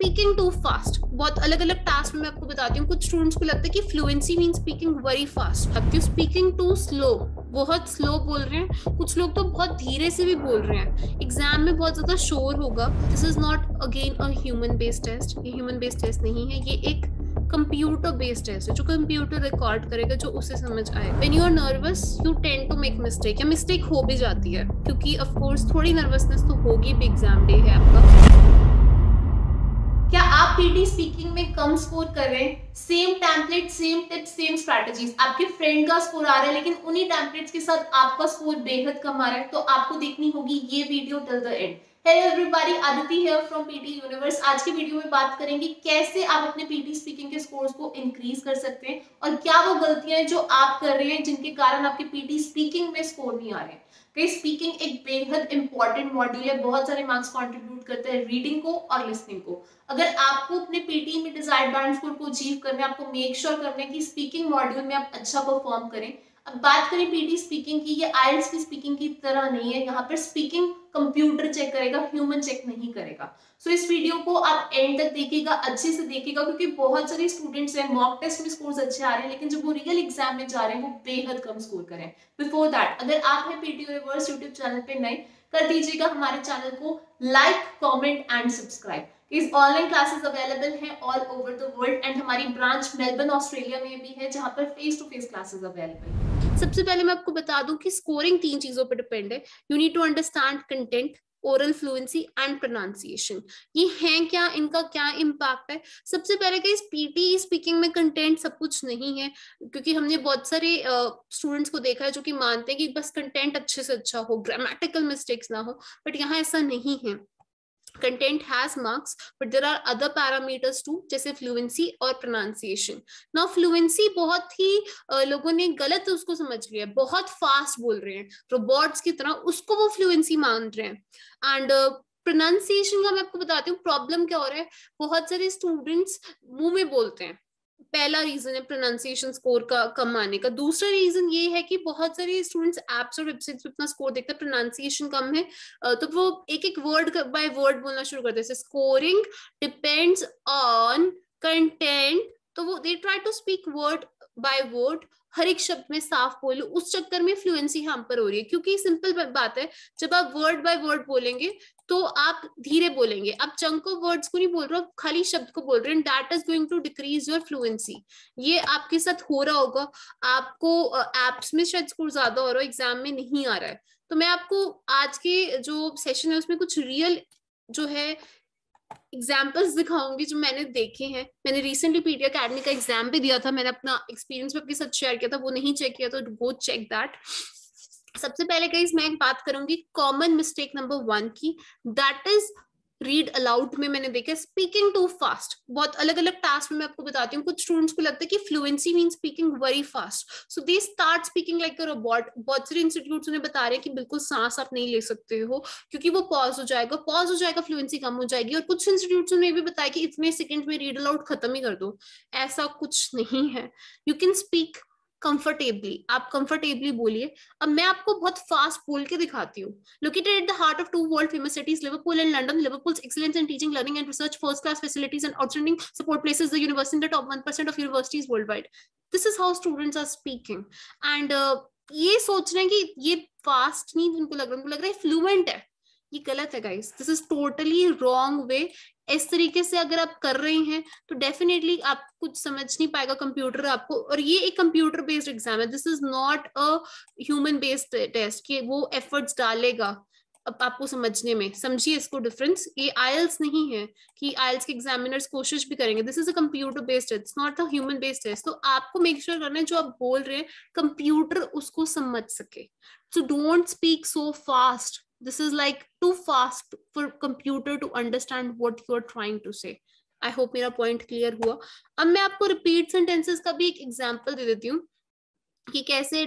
Speaking to fast. बहुत अलग अलग टास्क में मैं आपको बताती हूँ। कुछ स्टूडेंट्स को लगता है कि fluency mean speaking very fast. अब स्पीकिंग टू स्लो, बहुत स्लो बोल रहे हैं। कुछ लोग तो बहुत धीरे से भी बोल रहे हैं। एग्जाम में बहुत ज्यादा शोर होगा। This is not again a human based test. ये ह्यूमन बेस्ड टेस्ट नहीं है, ये एक कंप्यूटर बेस्ड टेस्ट है जो कंप्यूटर रिकॉर्ड करेगा, जो उसे समझ आए। When you are nervous you tend to make mistake, या मिस्टेक हो भी जाती है, क्योंकि ऑफ कोर्स थोड़ी नर्वसनेस तो होगी भी, एग्जाम डे है आपका। क्या आप पीटी स्पीकिंग में कम स्कोर कर रहे हैं? Same template, same tips, same strategies, आपके फ्रेंड का स्कोर आ रहा है लेकिन उन्हीं टेम्पलेट्स के साथ आपका स्कोर बेहद कम आ रहा है, तो आपको देखनी होगी ये video till the end. Hello everybody, Aditi here from PT universe. आज के वीडियो में बात करेंगे कैसे आप अपने पीटी स्पीकिंग के स्कोर्स को इंक्रीज कर सकते हैं और क्या वो गलतियां हैं जो आप कर रहे हैं जिनके कारण आपके पीटी स्पीकिंग में स्कोर नहीं आ रहे हैं। स्पीकिंग एक बेहद इंपॉर्टेंट मॉड्यूल है, बहुत सारे मार्क्स कंट्रीब्यूट करते हैं रीडिंग को और लिसनिंग को। अगर आपको अपने पीटी में डिजायर्ड बैंड स्कोर को अचीव करना है, आपको मेक श्योर करना है कि स्पीकिंग मॉड्यूल में आप अच्छा परफॉर्म करें। अब बात करें पीटी स्पीकिंग की, ये आइल्स की स्पीकिंग की तरह नहीं है। यहाँ पर स्पीकिंग कंप्यूटर चेक करेगा, ह्यूमन चेक नहीं करेगा। सो इस वीडियो को आप एंड तक देखिएगा, अच्छे से देखिएगा, क्योंकि बहुत सारे स्टूडेंट्स हैं मॉक टेस्ट में स्कोर्स अच्छे आ रहे हैं लेकिन जब वो रियल एग्जाम में जा रहे हैं वो बेहद कम स्कोर करें। बिफोर दैट, अगर आप हैं पीटी यूनिवर्स यूट्यूब चैनल पे नए, कर दीजिएगा हमारे चैनल को लाइक, कमेंट एंड सब्सक्राइब। इस ऑनलाइन क्लासेस अवेलेबल हैं all over the world and हमारी ब्रांच मेलबर्न ऑस्ट्रेलिया में भी है जहां पर face to face classes available है। सबसे पहले मैं आपको बता दूं कि स्कोरिंग 3 चीजों पर डिपेंड है। You need to understand content, oral fluency and pronunciation. ये हैं क्या, इनका क्या इम्पैक्ट है। सबसे पहले कि इस पीटी स्पीकिंग में कंटेंट सब कुछ नहीं है, क्योंकि हमने बहुत सारे स्टूडेंट्स को देखा है जो कि मानते हैं कि बस कंटेंट अच्छे से अच्छा हो, ग्रामेटिकल मिस्टेक्स ना हो, बट यहाँ ऐसा नहीं है। Content has marks but there are other parameters too, जैसे फ्लुएंसी और प्रोनाउंसिएशन। नाउ फ्लुएंसी बहुत ही लोगों ने गलत उसको समझ लिया, बहुत फास्ट बोल रहे हैं रोबोट्स की तरह, उसको वो फ्लुएंसी मान रहे हैं। एंड प्रोनाउंसिएशन का मैं आपको बताती हूँ प्रॉब्लम क्या हो रहा है। बहुत सारे स्टूडेंट्स मुंह में बोलते हैं, पहला रीजन है प्रोनाउंसिएशन स्कोर का कम आने का। दूसरा रीजन ये है कि बहुत सारे स्टूडेंट्स एप्स और वेबसाइट्स पे अपना स्कोर देखते हैं, प्रोनाउंसिएशन कम है तो वो एक एक वर्ड बाय वर्ड बोलना शुरू करते हैं। स्कोरिंग डिपेंड्स ऑन कंटेंट, तो वो they try to speak word by word, हर एक शब्द में साफ बोलो, उस चक्कर में फ्लुएंसी हैम्पर हो रही है। क्योंकि सिंपल बात है, जब आप वर्ड बाय वर्ड बोलेंगे तो आप धीरे बोलेंगे, आप चंक ऑफ वर्ड्स को नहीं बोल रहे हो, खाली शब्द को बोल रहे हैं। That is going to decrease your fluency. ये आपके साथ हो रहा होगा, आपको एप्स में शायद स्कोर ज्यादा हो रहा हो, एग्जाम में नहीं आ रहा है। तो मैं आपको आज के जो सेशन है उसमें कुछ रियल जो है एग्जाम्पल्स दिखाऊंगी जो मैंने देखे हैं। मैंने रिसेंटली पीटी अकेडमी का एग्जाम भी दिया था, मैंने अपना एक्सपीरियंस भी आपके साथ शेयर किया था, वो नहीं चेक किया तो गो चेक दैट। सबसे पहले गाइस मैं बात करूंगी कॉमन मिस्टेक नंबर 1 की, दैट इज रीड अलाउड में मैंने देखा स्पीकिंग टू फास्ट। बहुत अलग अलग टास्क में मैं आपको बताती हूँ। कुछ स्टूडेंट्स को लगता है कि fluency mean speaking very fast, so they start speaking like a robot. बहुत सारे इंस्टीट्यूट्स उन्हें बता रहे हैं कि बिल्कुल सांस आप नहीं ले सकते हो क्योंकि वो पॉज हो जाएगा, फ्लुएंसी कम हो जाएगी। और कुछ इंस्टीट्यूट्स ने भी बताया कि इतने सेकंड में रीड अलाउड खत्म ही कर दो। ऐसा कुछ नहीं है, यू कैन स्पीक कंफर्टेबली, आप कंफर्टेबली बोलिए। अब मैं आपको बहुत फास्ट बोल के दिखाती हूँ। Located at the heart of two world-famous cities, Liverpool and London, Liverpool's excellence in teaching, learning, and research, first-class facilities, and outstanding support places the university in the top 1% of universities worldwide. This is how students are speaking. And ये सोच रहे हैं कि ये fast नहीं, उनको लग रहा है फ्लुएंट है। ये गलत है guys, this is totally wrong way. इस तरीके से अगर आप कर रहे हैं तो डेफिनेटली आप कुछ समझ नहीं पाएगा कंप्यूटर आपको। और ये एक कंप्यूटर बेस्ड एग्जाम है, this is not a human based test कि वो एफर्ट्स डालेगा अब आपको समझने में। समझिए इसको डिफरेंस, ये आइल्स नहीं है कि आइल्स के एग्जामिनर्स कोशिश भी करेंगे। This is a computer based, it's not a human based test. तो आपको मेक श्योर करना है जो आप बोल रहे हैं कंप्यूटर उसको समझ सके। So don't speak so fast, this is like too fast for computer to understand what you're trying to say. I hope मेरा point clear हुआ। अब मैं आपको repeat sentences का भी एक example दे देती हूँ कि कैसे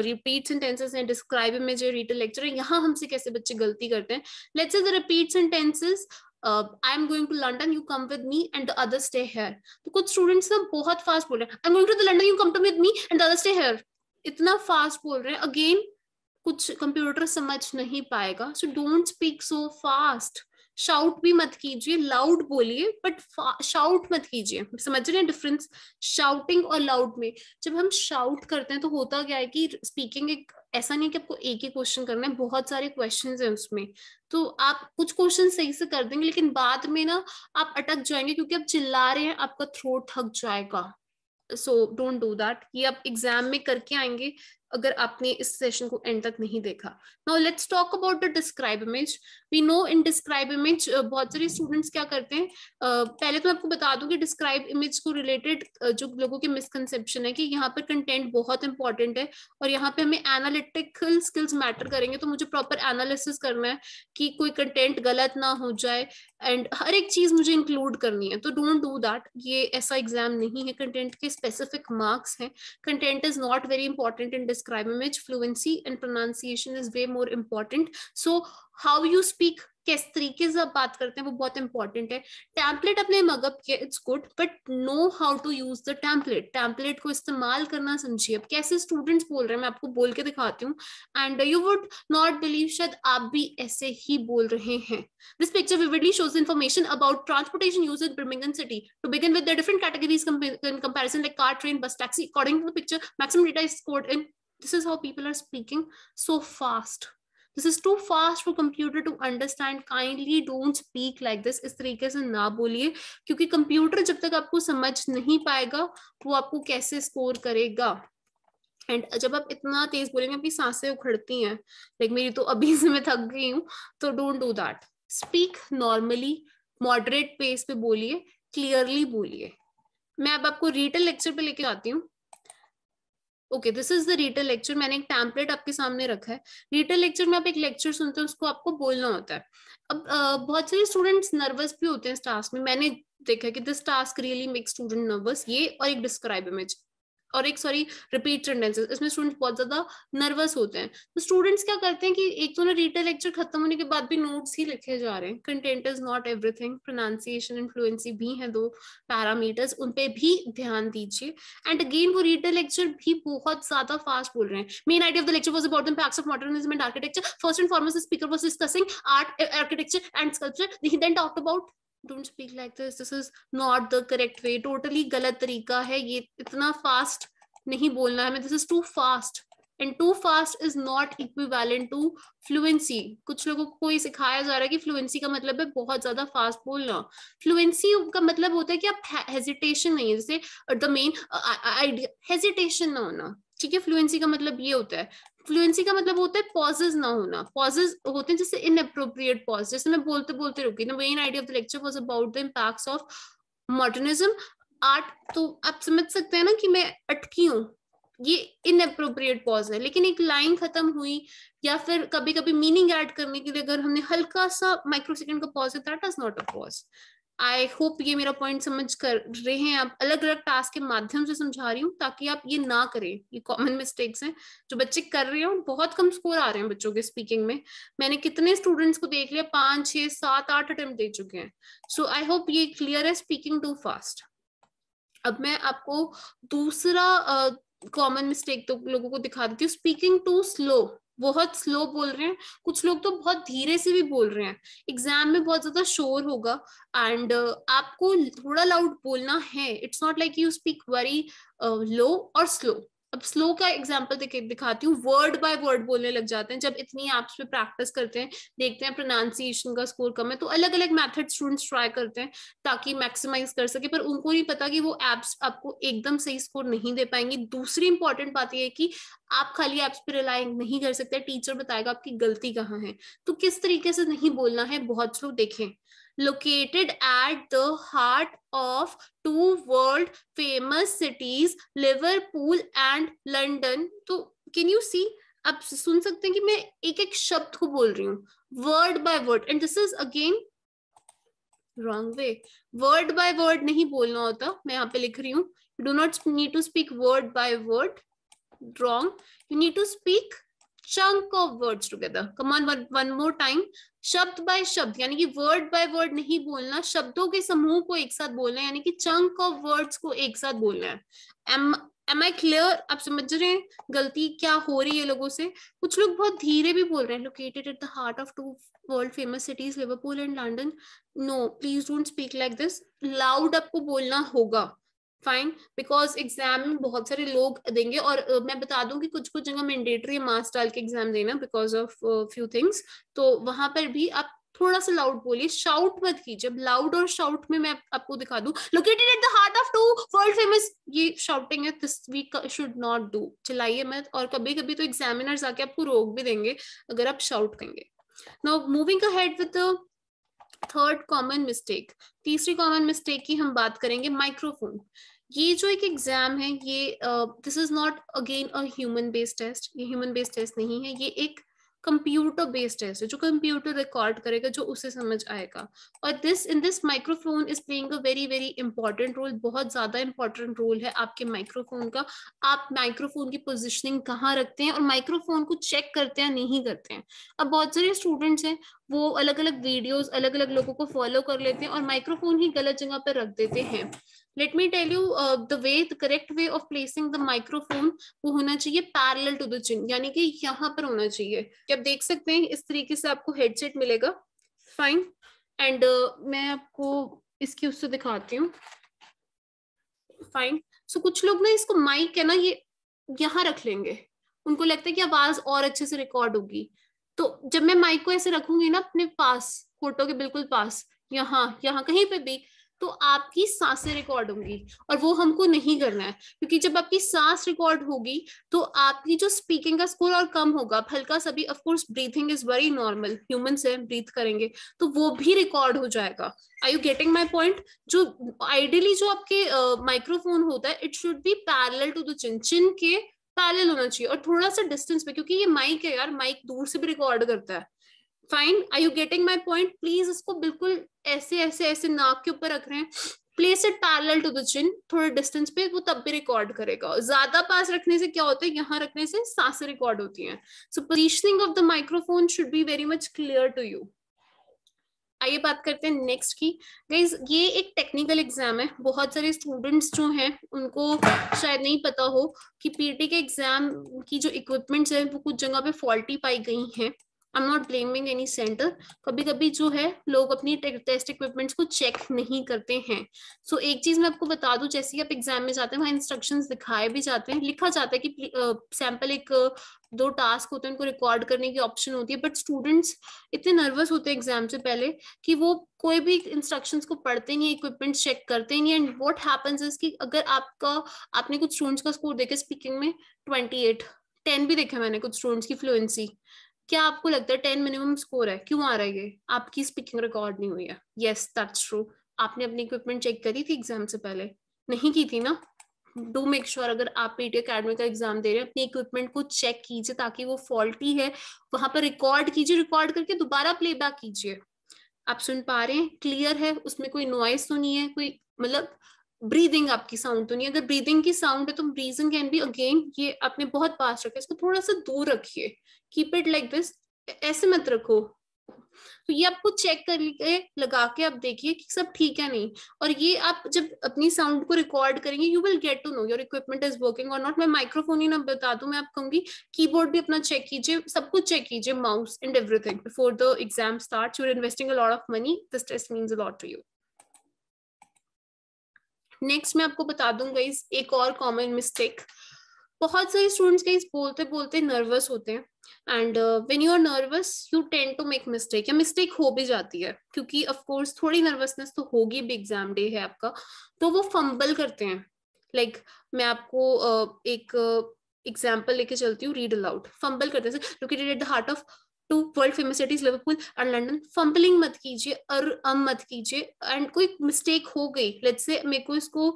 repeat sentences हैं, describe image है, read a lecture है, यहाँ हमसे कैसे बच्चे गलती करते हैं। Let's say the repeat sentences, I am going to London, you come with me and the others stay here. तो कुछ students ना बहुत fast बोल रहे हैं, I'm going to the London, you come with me and the others stay here. इतना fast बोल रहे हैं, again कुछ कंप्यूटर समझ नहीं पाएगा। So don't speak so fast, shout भी मत कीजिए, लाउड बोलिए बट शाउट मत कीजिए। समझ रहे हैं डिफरेंस शाउटिंग और लाउड में? जब हम शाउट करते हैं तो होता क्या है कि स्पीकिंग एक ऐसा नहीं कि आपको एक ही क्वेश्चन करना है, बहुत सारे क्वेश्चंस हैं उसमें। तो आप कुछ क्वेश्चन सही से कर देंगे लेकिन बाद में ना आप अटक जाएंगे क्योंकि आप चिल्ला रहे हैं, आपका थ्रोट थक जाएगा। So don't do that. ये आप एग्जाम में करके आएंगे अगर आपने इस सेशन को एंड तक नहीं देखा। Now let's talk about the describe image. We know in describe image बहुत सारे स्टूडेंट्स क्या करते हैं, पहले तो मैं आपको बता दूं कि डिस्क्राइब इमेज को रिलेटेड जो लोगों के मिसकंसेप्शन है कि यहाँ पर कंटेंट बहुत इंपॉर्टेंट है और यहाँ पे हमें एनालिटिकल स्किल्स मैटर करेंगे, तो मुझे प्रॉपर एनालिसिस करना है कि कोई कंटेंट गलत ना हो जाए एंड हर एक चीज मुझे इंक्लूड करनी है। तो डोंट डू दैट, ये ऐसा एग्जाम नहीं है, कंटेंट के स्पेसिफिक मार्क्स हैं। Content is not very important in describe image, fluency and pronunciation is way more important. So how you speak, किस तरीके से आप बात करते हैं वो बहुत इंपॉर्टेंट है। टैम्पलेट अपने मगअप के it's good but know how to use the template, template को इस्तेमाल करना समझिए। अब कैसे स्टूडेंट्स बोल रहे हैं मैं आपको बोल के दिखाती हूँ and you would not believe, शायद आप भी ऐसे ही बोल रहे हैं। This picture vividly shows information about transportation used in Birmingham city. To begin with, there are different categories in comparison, like car, train, bus, taxi. According to the picture, maximum data is scored in. This is how people are speaking so fast. This is too fast for computer to understand. Kindly don't speak like this. इस तरीके से ना बोलिए क्योंकि computer जब तक आपको समझ नहीं पाएगा वो आपको कैसे स्कोर करेगा। एंड जब आप इतना तेज बोलेंगे अपनी सांसें उखड़ती हैं, लाइक मेरी तो अभी से मैं थक गई हूँ। तो don't do that. Speak normally, moderate pace पे बोलिए, क्लियरली बोलिए। मैं अब आपको रिटेल लेक्चर पे लेके आती हूँ। Okay, this is the retail lecture. मैंने एक टैम्पलेट आपके सामने रखा है। रिटेल लेक्चर में आप एक लेक्चर सुनते हैं, उसको आपको बोलना होता है। अब बहुत सारे स्टूडेंट्स नर्वस भी होते हैं इस टास्क में। मैंने देखा कि this task really make student nervous. ये और एक डिस्क्राइब इमेज और एक सॉरी रिपीट सेंटेंसेस, इसमें स्टूडेंट्स बहुत ज्यादा नर्वस होते हैं। तो स्टूडेंट्स क्या करते हैं कि एक तो ना रिटेल लेक्चर खत्म होने के बाद भी नोट्स ही लिखे जा रहे हैं। Content is not everything, pronunciation and fluency भी हैं दो पैरामीटर्स, उन पे भी ध्यान दीजिए। एंड अगेन वो रिटेल लेक्चर भी बहुत ज्यादा फास्ट बोल रहे हैं। Main idea of the lecture was about the impacts of modernism and architecture. First and foremost the speaker was discussing art, architecture and sculpture. He then talked about don't speak like this, this is not the correct way, totally गलत तरीका है ये, इतना fast नहीं बोलना है हमें। This is too fast and too fast is not equivalent to fluency. कुछ लोगों को ये सिखाया जा रहा है कि फ्लुएंसी का मतलब है बहुत ज्यादा फास्ट बोलना। फ्लुएंसी का मतलब होता है कि आप हेजिटेशन नहीं है, जैसे द मेन आइडिया हेजिटेशन ना होना, ठीक है। फ्लुएंसी का मतलब ये होता है। फ्लुएंसी का मतलब होता है पॉजेज ना होना। पॉजेज होते हैं जैसे इनअप्रोप्रिएट पॉज, जैसे मैं बोलते बोलते रुकी। The main idea of the lecture was about the impacts of modernism art. तो आप समझ सकते हैं ना कि मैं अटकी हूँ, ये इनअप्रोप्रिएट पॉज है। लेकिन एक लाइन खत्म हुई या फिर कभी कभी मीनिंग ऐड करने के लिए अगर हमने हल्का सा माइक्रोसेकंड का पॉज है, that is not a pause. I hope ये मेरा पॉइंट समझ कर रहे हैं आप। अलग अलग टास्क के माध्यम से समझा रही हूँ ताकि आप ये ना करें। ये कॉमन मिस्टेक्स हैं जो बच्चे कर रहे हैं। बहुत कम स्कोर आ रहे हैं बच्चों के स्पीकिंग में। मैंने कितने स्टूडेंट्स को देख लिया, 5 6 7 8 अटेम्प्ट दे चुके हैं। सो आई होप ये क्लियर है, स्पीकिंग टू फास्ट। अब मैं आपको दूसरा कॉमन मिस्टेक तो लोगों को दिखा देती हूँ, स्पीकिंग टू स्लो। बहुत स्लो बोल रहे हैं, कुछ लोग तो बहुत धीरे से भी बोल रहे हैं। एग्जाम में बहुत ज्यादा शोर होगा एंड आपको थोड़ा लाउड बोलना है। It's not like you speak very low और स्लो। अब स्लो का एग्जांपल दिखाती हूँ। वर्ड बाय वर्ड बोलने लग जाते हैं जब इतनी एप्स पे प्रैक्टिस करते हैं, देखते हैं प्रोनाउंसिएशन का स्कोर कम है, तो अलग अलग मेथड स्टूडेंट्स ट्राई करते हैं ताकि मैक्सिमाइज कर सके, पर उनको नहीं पता कि वो एप्स आपको एकदम सही स्कोर नहीं दे पाएंगी। दूसरी इंपॉर्टेंट बात यह है कि आप खाली एप्स पे रिलाई नहीं कर सकते, टीचर बताएगा आपकी गलती कहाँ है। तो किस तरीके से नहीं बोलना है बहुत लोग देखें। Located at the heart of two world famous cities, Liverpool and London. तो can you see, आप सुन सकते हैं कि मैं एक एक शब्द को बोल रही हूँ word by word, and this is again wrong way. Word by word नहीं बोलना होता, मैं यहाँ पे लिख रही हूँ you do not need to speak word by word, wrong, you need to speak chunk of words together. Come on, one more time. शब्द बाय शब्द, यानी कि वर्ड बाय वर्ड नहीं बोलना, शब्दों के समूह को एक साथ बोलना है, यानी कि चंक ऑफ वर्ड्स को एक साथ बोलना है। Am I clear? आप समझ रहे हैं गलती क्या हो रही है लोगों से? कुछ लोग बहुत धीरे भी बोल रहे हैं, located at the heart of to world famous cities Liverpool and London. No, please don't speak like this, loud आपको बोलना होगा। फाइन, बिकॉज एग्जाम में बहुत सारे लोग देंगे, और मैं बता दूं कि कुछ कुछ जगह मैंडेटरी है मार्क्स डाल के एग्जाम देना बिकॉज ऑफ फ्यू थिंग्स, तो वहां पर भी आप थोड़ा सा लाउड बोलिए, शाउट मत कीजिए। लाउड और शाउट में मैं आपको दिखा दूं, located at the heart of to world famous, ये शाउटिंग है, this we should not do. चिल्लाइए मत, और कभी कभी तो एग्जामिनर्स आके आपको रोक भी देंगे अगर आप शाउट करेंगे। Now moving ahead with the third common mistake, तीसरी कॉमन मिस्टेक की हम बात करेंगे, माइक्रोफोन। ये जो एक एग्जाम है, ये this is not again a human based test, ये ह्यूमन बेस्ड टेस्ट नहीं है, ये एक कंप्यूटर बेस्ड टेस्ट है जो कंप्यूटर रिकॉर्ड करेगा, जो उसे समझ आएगा। और this in this microphone is playing a very very important role, बहुत ज्यादा इंपॉर्टेंट रोल है आपके माइक्रोफोन का। आप माइक्रोफोन की पोजिशनिंग कहाँ रखते हैं और माइक्रोफोन को चेक करते हैं नहीं करते हैं। अब बहुत सारे स्टूडेंट्स हैं, वो अलग अलग वीडियोस अलग अलग लोगों को फॉलो कर लेते हैं और माइक्रोफोन ही गलत जगह पर रख देते हैं। Let me tell you the correct way of placing the microphone, वो होना चाहिए पैरेलल टू द चिन, यानी कि यहाँ पर होना चाहिए। कि आप देख सकते हैं इस तरीके से आपको हेडसेट मिलेगा। फाइन, एंड मैं आपको इसकी उससे दिखाती हूँ। फाइन, सो कुछ लोग ना इसको माइक है ना ये यहाँ रख लेंगे, उनको लगता है कि आवाज और अच्छे से रिकॉर्ड होगी। तो जब मैं माइक को ऐसे रखूंगी ना अपने पास, फोटो के बिल्कुल पास, यहाँ यहाँ कहीं पे भी, तो आपकी सांसें रिकॉर्ड होंगी, और वो हमको नहीं करना है। क्योंकि जब आपकी सांस रिकॉर्ड होगी तो आपकी जो स्पीकिंग का स्कोर और कम होगा, हल्का सा भी। Of course breathing is very normal, human से ब्रीथ करेंगे तो वो भी रिकॉर्ड हो जाएगा। Are you getting my point? जो आइडियली जो आपके माइक्रोफोन होता है, it should be parallel to the chin, chin के पैरेलल होना चाहिए, और थोड़ा सा डिस्टेंस पे, क्योंकि ये माइक है यार, माइक दूर से भी रिकॉर्ड करता है। Fine, are you getting my point? Please इसको बिल्कुल ऐसे ऐसे ऐसे नाक के ऊपर रख रहे हैं, place it parallel to the chin, थोड़े डिस्टेंस पे, वो तब भी रिकॉर्ड करेगा। ज्यादा पास रखने से क्या होता है, यहाँ रखने से सांसें रिकॉर्ड होती हैं। So positioning of the microphone should be very much clear to you. आइए बात करते हैं नेक्स्ट की। गाइज ये एक टेक्निकल एग्जाम है, बहुत सारे स्टूडेंट्स जो हैं उनको शायद नहीं पता हो कि पीटी के एग्जाम की जो इक्विपमेंट्स है वो कुछ जगह पे फॉल्टी पाई गई हैं। I am not blaming any centre, कभी कभी जो है लोग अपनी टेस्ट इक्विपमेंट्स को चेक नहीं करते हैं। सो एक चीज मैं आपको बता दूं, जैसे ही आप एग्जाम में जाते हैं वहाँ इंस्ट्रक्शंस दिखाए भी जाते हैं, लिखा जाता है कि सैंपल एक दो टास्क होते हैं उनको रिकॉर्ड करने की ऑप्शन होती है, बट स्टूडेंट्स इतने नर्वस होते हैं एग्जाम से पहले कि वो कोई भी इंस्ट्रक्शंस को पढ़ते नहीं, इक्विपमेंट चेक करते नहीं। एंड व्हाट हैपेंस इज कि अगर आपने कुछ स्टूडेंट्स का स्कोर देखे स्पीकिंग में 28, 10 भी देखा मैंने कुछ स्टूडेंट्स की फ्लुएंसी, क्या आपको लगता है 10 मिनिमम स्कोर है? क्यों आ रहा है ये? आपकी स्पीकिंग रिकॉर्ड नहीं हुई है। यस दैट्स ट्रू, आपने अपनी इक्विपमेंट चेक करी थी एग्जाम से पहले? नहीं की थी ना। डू मेक श्योर अगर आप पीटी अकेडमी का एग्जाम दे रहे हैं अपनी इक्विपमेंट को चेक कीजिए, ताकि वो फॉल्टी है वहां पर रिकॉर्ड कीजिए, रिकॉर्ड करके दोबारा प्लेबैक कीजिए। आप सुन पा रहे हैं? क्लियर है? उसमें कोई नॉइस तो नहीं है, कोई मतलब ब्रीदिंग आपकी साउंड तो नहीं है? अगर ब्रीदिंग की साउंड है तो ब्रीजिंग कैन बी अगेन, ये आपने बहुत पास रखा है, इसको थोड़ा सा दूर रखिए, कीप इट लाइक दिस, ऐसे मत रखो। तो ये आपको चेक करके लगा के आप देखिए कि सब ठीक है नहीं। और ये आप जब अपनी साउंड को रिकॉर्ड करेंगे you will get to know your equipment is working और नॉट। मैं माइक्रोफोन ही ना बता दूं, मैं आप कहूंगी कीबोर्ड भी अपना चेक कीजिए, सब कुछ चेक कीजिए, mouse and everything before the exam starts. You are investing a lot of money, this test means a lot to you. Next मैं आपको बता दूं गाइस एक और कॉमन मिस्टेक, बहुत सारे स्टूडेंट्स गाइस बोलते बोलते नर्वस होते हैं, and when you are nervous you tend to make mistake, या मिस्टेक हो भी जाती है, क्योंकि ऑफ कोर्स थोड़ी नर्वसनेस तो होगी भी, एग्जाम डे है आपका, तो वो फंबल करते हैं। मैं आपको एक एग्जाम्पल लेके चलती हूँ, रीड अलाउड। फंबल करते हैं, located at the heart of to world famous cities Liverpool और लंदन। फंबलिंग मत कीजिए और मत कीजिए, एंड कोई मिस्टेक हो गई, लेट्स से मेरे को इसको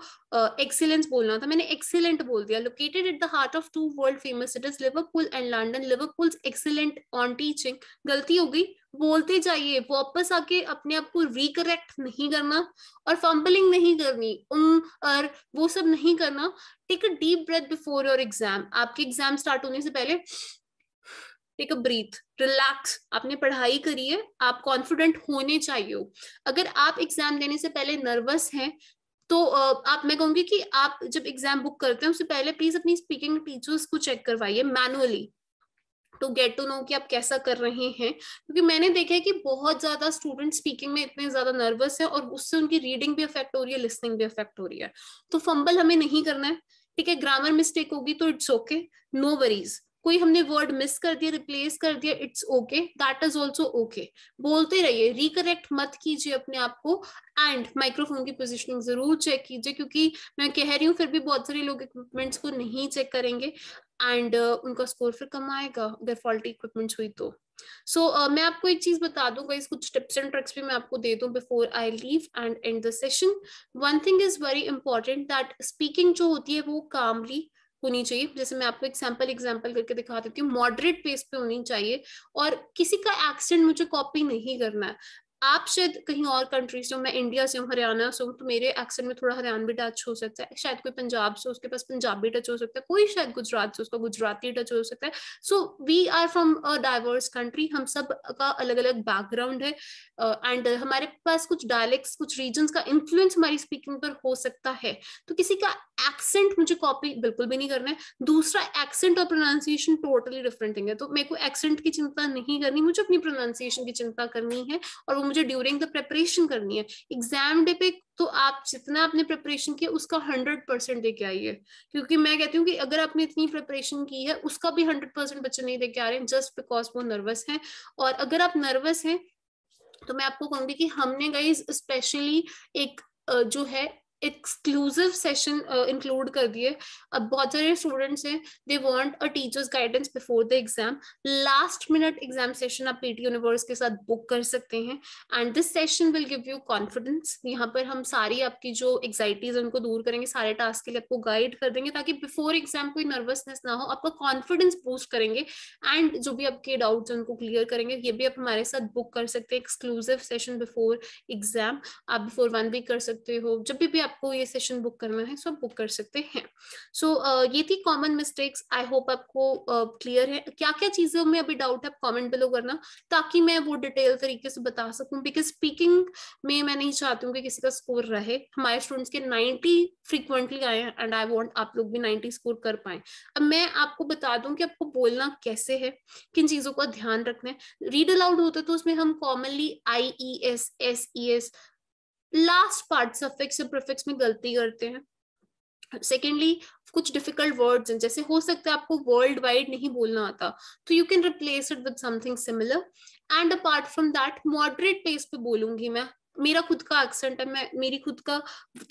एक्सीलेंस बोलना था, मैंने एक्सीलेंट बोल दिया। Located at the heart of to world famous cities Liverpool and London, Liverpool's excellent on teaching. गलती हो गई, बोलते जाइए, वापस आके अपने आप को रिकरेक्ट नहीं करना, और फंबलिंग नहीं करनी, और वो सब नहीं करना। Take a deep breath before your exam, आपके एग्जाम स्टार्ट होने से पहले टेक अ ब्रीथ, रिलैक्स। आपने पढ़ाई करी है, आप कॉन्फिडेंट होने चाहिए। अगर आप एग्जाम देने से पहले नर्वस हैं तो मैं कहूंगी कि आप जब एग्जाम बुक करते हैं उससे पहले प्लीज अपनी स्पीकिंग टीचर्स को चेक करवाइए manually, to get to know कि आप कैसा कर रहे हैं। क्योंकि मैंने देखा है कि बहुत ज्यादा स्टूडेंट स्पीकिंग में इतने ज्यादा नर्वस है और उससे उनकी रीडिंग भी अफेक्ट हो रही है, लिसनिंग भी अफेक्ट हो रही है। तो फंबल हमें नहीं करना है, ठीक है। ग्रामर मिस्टेक होगी तो इट्स ओके, नो वरीज। कोई हमने वर्ड मिस कर दिया, रिप्लेस कर दिया, it's okay, that is also okay. बोलते रहिए, रिकरेक्ट मत कीजिए अपने आप को। एंड माइक्रोफोन की पोजिशनिंग जरूर चेक कीजिए, क्योंकि मैं कह रही हूँ फिर भी बहुत सारे लोग इक्विपमेंट्स को नहीं चेक करेंगे एंड उनका स्कोर फिर कम आएगा अगर फॉल्टी इक्विपमेंट्स हुई तो। मैं आपको एक चीज बता दूं गाइस, कुछ टिप्स एंड ट्रिक्स भी मैं आपको दे दूं before I leave and and the session. One thing is very important, that speaking जो होती है वो कामली होनी चाहिए। जैसे मैं आपको एग्जाम्पल करके दिखा देती हूँ, मॉडरेट पेस पे होनी चाहिए। और किसी का एक्सेंट मुझे कॉपी नहीं करना है। आप शायद कहीं और कंट्री से हो, मैं इंडिया से हूँ, हरियाणा से हूँ, तो मेरे एक्सेंट में थोड़ा हरियाणवी टच हो सकता है। शायद कोई पंजाब से, उसके पास पंजाबी टच हो सकता है। कोई शायद गुजरात से, उसका गुजराती टच हो सकता है। So we are from a diverse country, हम सब का अलग अलग बैकग्राउंड है एंड हमारे पास कुछ डायलेक्ट्स, कुछ रीजन्स का इन्फ्लुएंस हमारी स्पीकिंग पर हो सकता है। तो किसी का एक्सेंट मुझे कॉपी बिल्कुल भी नहीं करना है। दूसरा, एक्सेंट और प्रोनाउंसिएशन टोटली डिफरेंट थिंग है। तो मेरे को एक्सेंट की चिंता नहीं करनी, मुझे अपनी प्रोनाउंसिएशन की चिंता करनी है और वो मुझे ड्यूरिंग द प्रिपरेशन करनी है। एग्जाम डे पे तो आप जितना आपने प्रिपरेशन किया उसका 100% दे के आइए। क्योंकि मैं कहती हूँ कि अगर आपने इतनी प्रिपरेशन की है उसका भी 100% बच्चे नहीं दे के आ रहे हैं जस्ट बिकॉज वो नर्वस हैं। और अगर आप नर्वस हैं तो मैं आपको कहूंगी कि हमने गाइस स्पेशली एक जो है एक्सक्लूसिव सेशन इंक्लूड कर दिए। अब बहुत सारे स्टूडेंट्स हैं, they want a teachers guidance before the exam. Last minute exam session आप पीटी यूनिवर्स के साथ बुक कर सकते हैं and this session will give you confidence. यहाँ पर हम सारी आपकी जो एग्जाइटीज उनको दूर करेंगे, सारे टास्क के लिए आपको गाइड कर देंगे ताकि बिफोर एग्जाम कोई नर्वसनेस ना हो, आपका कॉन्फिडेंस बूस्ट करेंगे एंड जो भी आपके डाउट्स उनको क्लियर करेंगे। ये भी आप हमारे साथ बुक कर सकते हैं, एक्सक्लूसिव सेशन बिफोर एग्जाम। आप बिफोर 1 वीक कर सकते हो, जब भी आपको ये सेशन बुक करना है सब बुक कर सकते हैं। ये थी कॉमन मिस्टेक्स। आई होप आपको क्लियर है। क्या क्या चीजों में अभी डाउट है आप कमेंट बिलो करना, ताकि मैं वो डिटेल तरीके से बता सकूं। बिकॉज स्पीकिंग में मैं नहीं चाहती हूँ कि किसी का स्कोर रहे। हमारे स्टूडेंट्स के 90 फ्रीक्वेंटली आए हैं एंड आई वांट आप लोग भी 90 स्कोर कर पाए। अब मैं आपको बता दूं कि आपको बोलना कैसे है, किन चीजों का ध्यान रखना है। रीड अलाउड होता है तो उसमें हम commonly IES SES last part suffix और प्रीफिक्स में गलती करते हैं। सेकेंडली, कुछ डिफिकल्ट वर्ड्स हैं, जैसे हो सकता है आपको वर्ल्ड वाइड नहीं बोलना आता, तो you can replace it with something similar. And apart from that moderate pace पे बोलूंगी मैं। मेरा खुद का एक्सेंट है, मैं मेरी खुद का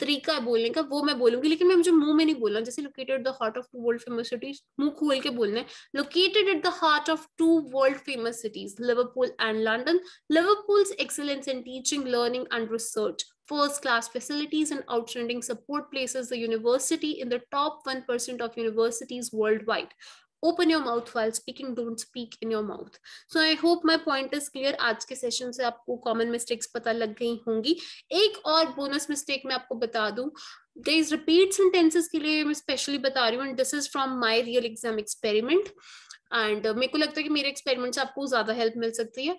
तरीका है बोलने का, वो मैं बोलूंगी। लेकिन मैं मुझे मुंह में नहीं बोलना। जैसे located the heart of to world famous cities, मुंह खोल के बोलना है। Located at the heart of 2 world famous cities, Liverpool and London. Liverpool's excellence in teaching, learning, and research, first-class facilities, and outstanding support places the university in the top 1% of universities worldwide. Open your mouth while speaking, don't speak in your mouth. So I hope my point is clear. आज के session से आपको common mistakes पता लग गई होंगी। एक और बोनस मिस्टेक मैं आपको बता दूं गाइस, रिपीट सेंटेंसेस के लिए मैं स्पेशली बता रही हूँ। This is from my real exam experiment and मेरे को लगता है कि मेरे एक्सपेरिमेंट से आपको ज्यादा हेल्प मिल सकती है।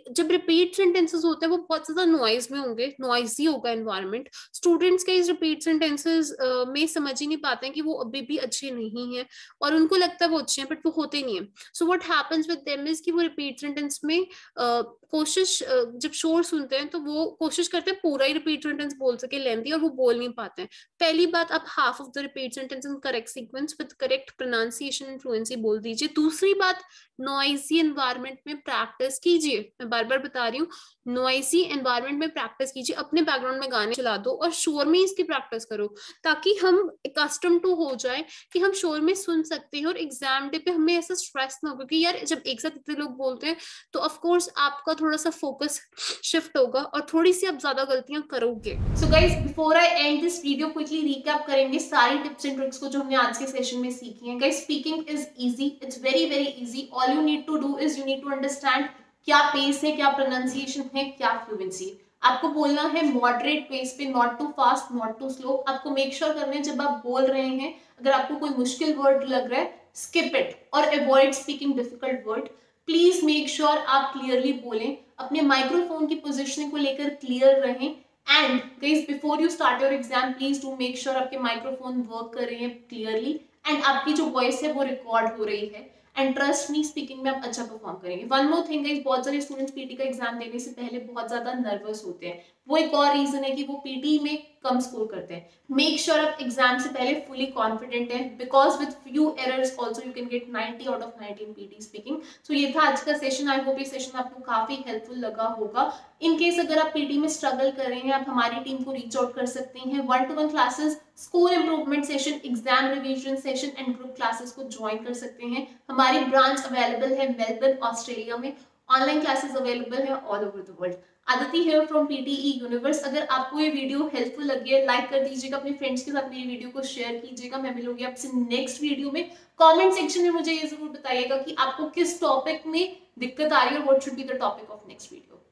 जब रिपीट सेंटेंसेस होते हैं वो बहुत ज्यादा नॉइज में होंगे, नॉइजी होगा एनवायरनमेंट। स्टूडेंट्स के इस रिपीट सेंटेंसेस में समझ ही नहीं पाते हैं कि वो अभी भी अच्छे नहीं है और उनको लगता है वो अच्छे हैं बट वो होते नहीं है। So what happens with them is कि वो रिपीट सेंटेंस में कोशिश जब शोर सुनते हैं तो वो कोशिश करते हैं पूरा ही रिपीट सेंटेंस बोल सके लेंथी, और वो बोल नहीं पाते हैं। पहली बात, आप half of the repeat sentence in correct sequence with correct pronunciation and fluency बोल दीजिए। दूसरी बात, नॉइजी एनवायरनमेंट में प्रैक्टिस कीजिए। मैं बार बार बता रही हूँ, नॉइजी एनवायरनमेंट में प्रैक्टिस कीजिए। अपने बैकग्राउंड में गाने चला दो और शोर में इसकी प्रैक्टिस करो, ताकि हम कस्टम टू हो जाए कि हम शोर में सुन सकते हैं और एग्जाम डे पे हमें ऐसा स्ट्रेस ना हो। क्योंकि यार जब एक साथ इतने लोग बोलते हैं तो ऑफ कोर्स आपका थोड़ा सा फोकस शिफ्ट होगा और थोड़ी सी आप ज्यादा गलतियां करोगे। So guys, before I and this video quickly recap करेंगे सारी टिप्स एंड ट्रिक्स को जो हमने आज के सेशन में सीखी हैं। Guys, speaking is easy, it's very very easy. All you need to do is you need to understand क्या पेस है, क्या प्रोनाउंसिएशन है, क्या फ्लुएंसी। आपको बोलना है मॉडरेट पेस पे, not too fast not too slow. आपको मेक श्योर करना है जब आप बोल रहे हैं अगर आपको कोई मुश्किल वर्ड लग रहा है, स्किप इट और avoid speaking difficult word. Please make sure आप क्लियरली बोलें, अपने माइक्रोफोन की पोजीशनिंग को लेकर क्लियर रहें and guys before you start your exam please do make sure आपके माइक्रोफोन वर्क कर रहे हैं क्लियरली एंड आपकी जो वॉइस है वो रिकॉर्ड हो रही है एंड ट्रस्ट मी स्पीकिंग में आप अच्छा परफॉर्म करेंगे। वन मोर थिंग गाइस, बहुत सारे स्टूडेंट्स पीटी का एग्जाम देने से पहले बहुत ज्यादा नर्वस होते हैं, वो एक और रीजन है कि वो पीटी में कम स्कोर करते हैं। मेक श्योर आप एग्जाम से पहले फुली कॉन्फिडेंट है because with few errors also you can get 90 out of 90 in PT speaking. So ये था आज का सेशन, आई होप ये सेशन आपको काफी हेल्पफुल लगा होगा। इन केस अगर आप पीटी में स्ट्रगल कर रहे हैं, आप हमारी टीम को रीच आउट कर सकते हैं। 1-to-1 classes, school improvement session, exam revision session and group classes को ज्वाइन कर सकते हैं। हमारी ब्रांच अवेलेबल है मेलबर्न ऑस्ट्रेलिया में। ऑनलाइन क्लासेस अवेलेबल है all over the world. Aditi here from PTE universe. अगर आपको ये वीडियो हेल्पफुल लगी है, लाइक कर दीजिएगा, अपने फ्रेंड्स के साथ मेरी वीडियो को शेयर कीजिएगा। मैं मिलूंगी आपसे नेक्स्ट वीडियो में। कमेंट सेक्शन में मुझे ये जरूर बताइएगा कि आपको किस टॉपिक में दिक्कत आ रही है और what should be the topic of next video.